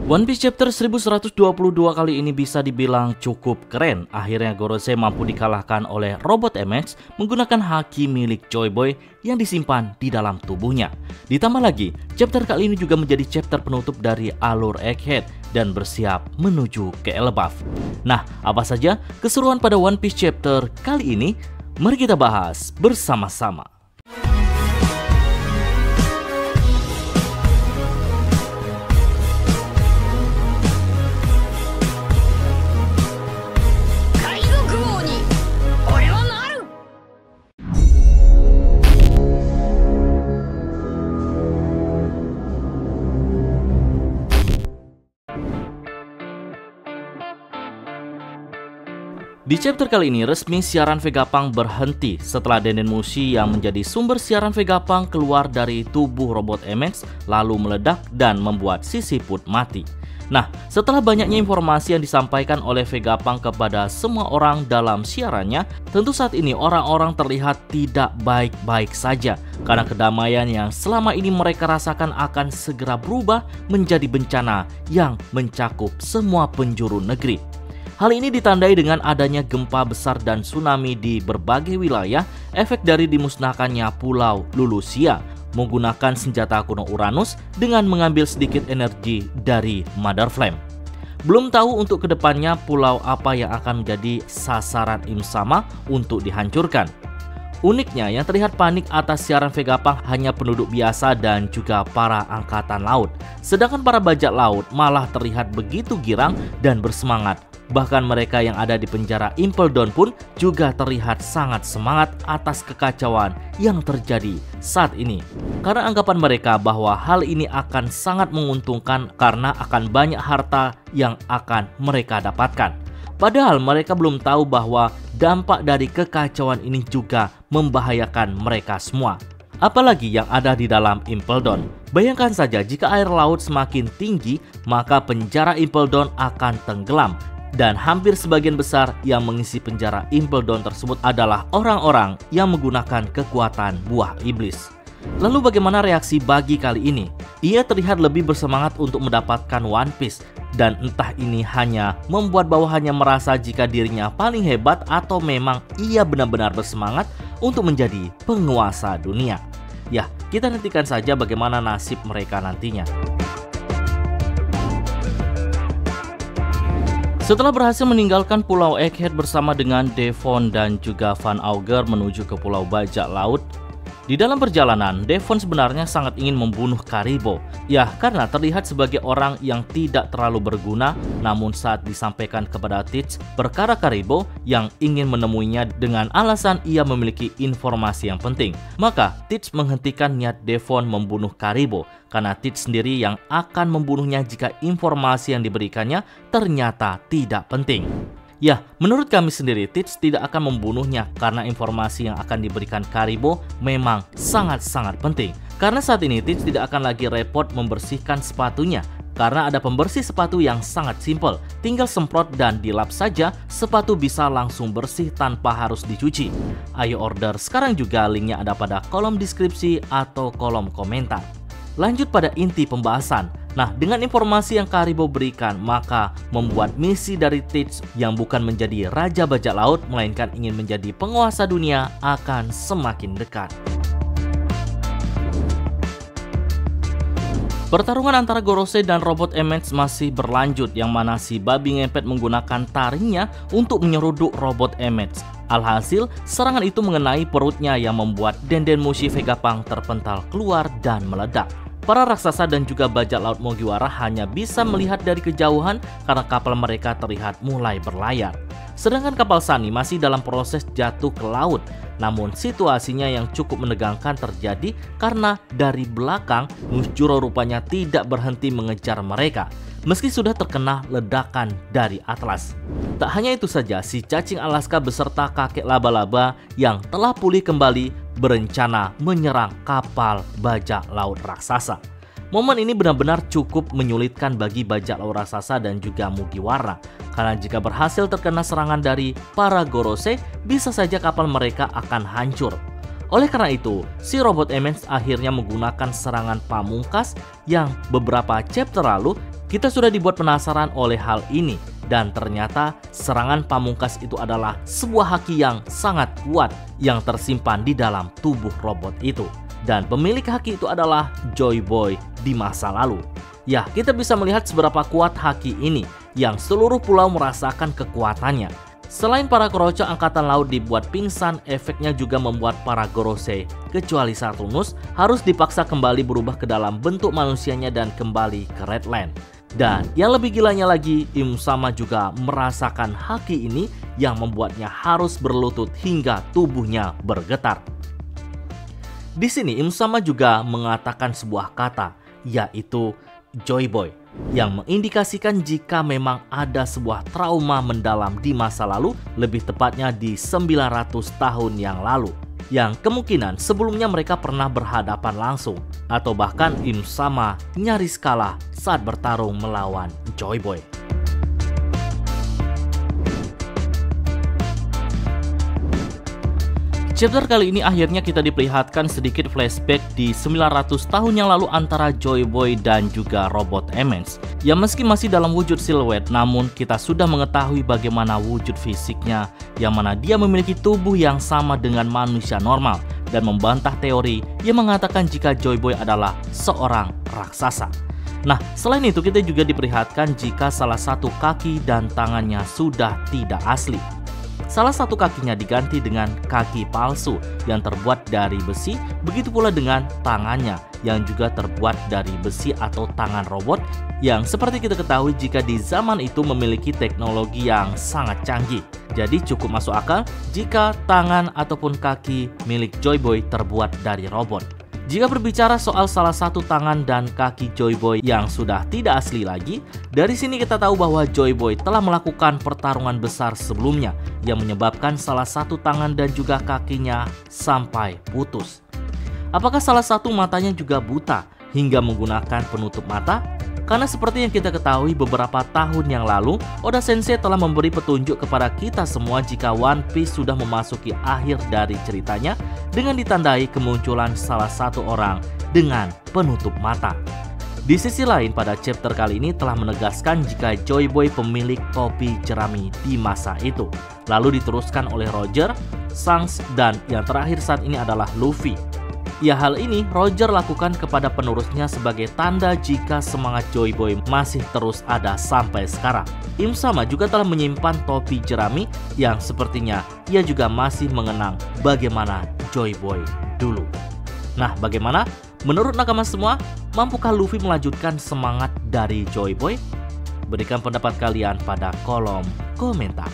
One Piece chapter 1122 kali ini bisa dibilang cukup keren. Akhirnya Gorosei mampu dikalahkan oleh robot MX menggunakan haki milik Joy Boy yang disimpan di dalam tubuhnya. Ditambah lagi, chapter kali ini juga menjadi chapter penutup dari alur Egghead dan bersiap menuju ke Elbaf. Nah, apa saja keseruan pada One Piece chapter kali ini? Mari kita bahas bersama-sama. Di chapter kali ini resmi siaran Vegapunk berhenti setelah Denden Mushi yang menjadi sumber siaran Vegapunk keluar dari tubuh robot MX lalu meledak dan membuat Sisiput mati. Nah, setelah banyaknya informasi yang disampaikan oleh Vegapunk kepada semua orang dalam siarannya, tentu saat ini orang-orang terlihat tidak baik-baik saja karena kedamaian yang selama ini mereka rasakan akan segera berubah menjadi bencana yang mencakup semua penjuru negeri. Hal ini ditandai dengan adanya gempa besar dan tsunami di berbagai wilayah, efek dari dimusnahkannya Pulau Lulusia menggunakan senjata kuno Uranus dengan mengambil sedikit energi dari Mother Flame. Belum tahu untuk kedepannya pulau apa yang akan menjadi sasaran Im Sama untuk dihancurkan. Uniknya yang terlihat panik atas siaran Vegapunk hanya penduduk biasa dan juga para angkatan laut. Sedangkan para bajak laut malah terlihat begitu girang dan bersemangat. Bahkan mereka yang ada di penjara Impel Down pun juga terlihat sangat semangat atas kekacauan yang terjadi saat ini. Karena anggapan mereka bahwa hal ini akan sangat menguntungkan karena akan banyak harta yang akan mereka dapatkan. Padahal mereka belum tahu bahwa dampak dari kekacauan ini juga membahayakan mereka semua. Apalagi yang ada di dalam Impel Down. Bayangkan saja jika air laut semakin tinggi, maka penjara Impel Down akan tenggelam. Dan hampir sebagian besar yang mengisi penjara Impel Down tersebut adalah orang-orang yang menggunakan kekuatan buah iblis. Lalu bagaimana reaksi Buggy kali ini? Ia terlihat lebih bersemangat untuk mendapatkan One Piece. Dan entah ini hanya membuat bawahannya merasa jika dirinya paling hebat atau memang ia benar-benar bersemangat untuk menjadi penguasa dunia. Ya, kita nantikan saja bagaimana nasib mereka nantinya. Setelah berhasil meninggalkan Pulau Egghead bersama dengan Devon dan juga Van Auger menuju ke Pulau Bajak Laut, di dalam perjalanan, Devon sebenarnya sangat ingin membunuh Karibo. Ya, karena terlihat sebagai orang yang tidak terlalu berguna, namun saat disampaikan kepada Titch perkara Karibo yang ingin menemuinya dengan alasan ia memiliki informasi yang penting, maka Titch menghentikan niat Devon membunuh Karibo, karena Titch sendiri yang akan membunuhnya jika informasi yang diberikannya ternyata tidak penting. Ya, menurut kami sendiri, Titch tidak akan membunuhnya karena informasi yang akan diberikan Karibo memang sangat-sangat penting. Karena saat ini Titch tidak akan lagi repot membersihkan sepatunya, karena ada pembersih sepatu yang sangat simpel. Tinggal semprot dan dilap saja, sepatu bisa langsung bersih tanpa harus dicuci. Ayo order sekarang juga, linknya ada pada kolom deskripsi atau kolom komentar. Lanjut pada inti pembahasan. Nah, dengan informasi yang Karibo berikan, maka membuat misi dari Titch yang bukan menjadi Raja Bajak Laut, melainkan ingin menjadi penguasa dunia akan semakin dekat. Pertarungan antara Gorosei dan robot MX masih berlanjut, yang mana si babi ngepet menggunakan taringnya untuk menyeruduk robot MX. Alhasil, serangan itu mengenai perutnya yang membuat Denden Mushi Vegapunk terpental keluar dan meledak. Para raksasa dan juga bajak laut Mugiwara hanya bisa melihat dari kejauhan karena kapal mereka terlihat mulai berlayar. Sedangkan kapal Sunny masih dalam proses jatuh ke laut. Namun situasinya yang cukup menegangkan terjadi karena dari belakang Mushjuro rupanya tidak berhenti mengejar mereka meski sudah terkena ledakan dari Atlas. Tak hanya itu saja, si cacing Alaska beserta kakek laba-laba yang telah pulih kembali berencana menyerang kapal bajak laut raksasa. Momen ini benar-benar cukup menyulitkan bagi bajak laut raksasa dan juga Mugiwara, karena jika berhasil terkena serangan dari para Gorosei, bisa saja kapal mereka akan hancur. Oleh karena itu, si robot MX akhirnya menggunakan serangan pamungkas yang beberapa chapter lalu Kita sudah dibuat penasaran oleh hal ini, dan ternyata serangan pamungkas itu adalah sebuah haki yang sangat kuat yang tersimpan di dalam tubuh robot itu. Dan pemilik haki itu adalah Joy Boy di masa lalu. Ya, kita bisa melihat seberapa kuat haki ini yang seluruh pulau merasakan kekuatannya. Selain para kroco angkatan laut dibuat pingsan, efeknya juga membuat para Gorosei, kecuali Saturnus, harus dipaksa kembali berubah ke dalam bentuk manusianya dan kembali ke Redland. Dan yang lebih gilanya lagi, Im Sama juga merasakan haki ini yang membuatnya harus berlutut hingga tubuhnya bergetar. Di sini Im Sama juga mengatakan sebuah kata, yaitu Joy Boy, yang mengindikasikan jika memang ada sebuah trauma mendalam di masa lalu, lebih tepatnya di 900 tahun yang lalu, yang kemungkinan sebelumnya mereka pernah berhadapan langsung, atau bahkan Im Sama nyaris kalah saat bertarung melawan Joy Boy. Chapter kali ini akhirnya kita diperlihatkan sedikit flashback di 900 tahun yang lalu antara Joy Boy dan juga robot Emmons. Ya, meski masih dalam wujud siluet, namun kita sudah mengetahui bagaimana wujud fisiknya, yang mana dia memiliki tubuh yang sama dengan manusia normal, dan membantah teori yang mengatakan jika Joy Boy adalah seorang raksasa. Nah, selain itu kita juga diperlihatkan jika salah satu kaki dan tangannya sudah tidak asli. Salah satu kakinya diganti dengan kaki palsu yang terbuat dari besi, begitu pula dengan tangannya yang juga terbuat dari besi atau tangan robot yang seperti kita ketahui jika di zaman itu memiliki teknologi yang sangat canggih. Jadi cukup masuk akal jika tangan ataupun kaki milik Joy Boy terbuat dari robot. Jika berbicara soal salah satu tangan dan kaki Joy Boy yang sudah tidak asli lagi, dari sini kita tahu bahwa Joy Boy telah melakukan pertarungan besar sebelumnya yang menyebabkan salah satu tangan dan juga kakinya sampai putus. Apakah salah satu matanya juga buta hingga menggunakan penutup mata? Karena seperti yang kita ketahui beberapa tahun yang lalu, Oda Sensei telah memberi petunjuk kepada kita semua jika One Piece sudah memasuki akhir dari ceritanya dengan ditandai kemunculan salah satu orang dengan penutup mata. Di sisi lain, pada chapter kali ini telah menegaskan jika Joy Boy pemilik topi jerami di masa itu. Lalu diteruskan oleh Roger, Shanks, dan yang terakhir saat ini adalah Luffy. Ya, hal ini Roger lakukan kepada penerusnya sebagai tanda jika semangat Joy Boy masih terus ada sampai sekarang. Im Sama juga telah menyimpan topi jerami yang sepertinya ia juga masih mengenang bagaimana Joy Boy dulu. Nah, bagaimana? Menurut nakama semua, mampukah Luffy melanjutkan semangat dari Joy Boy? Berikan pendapat kalian pada kolom komentar.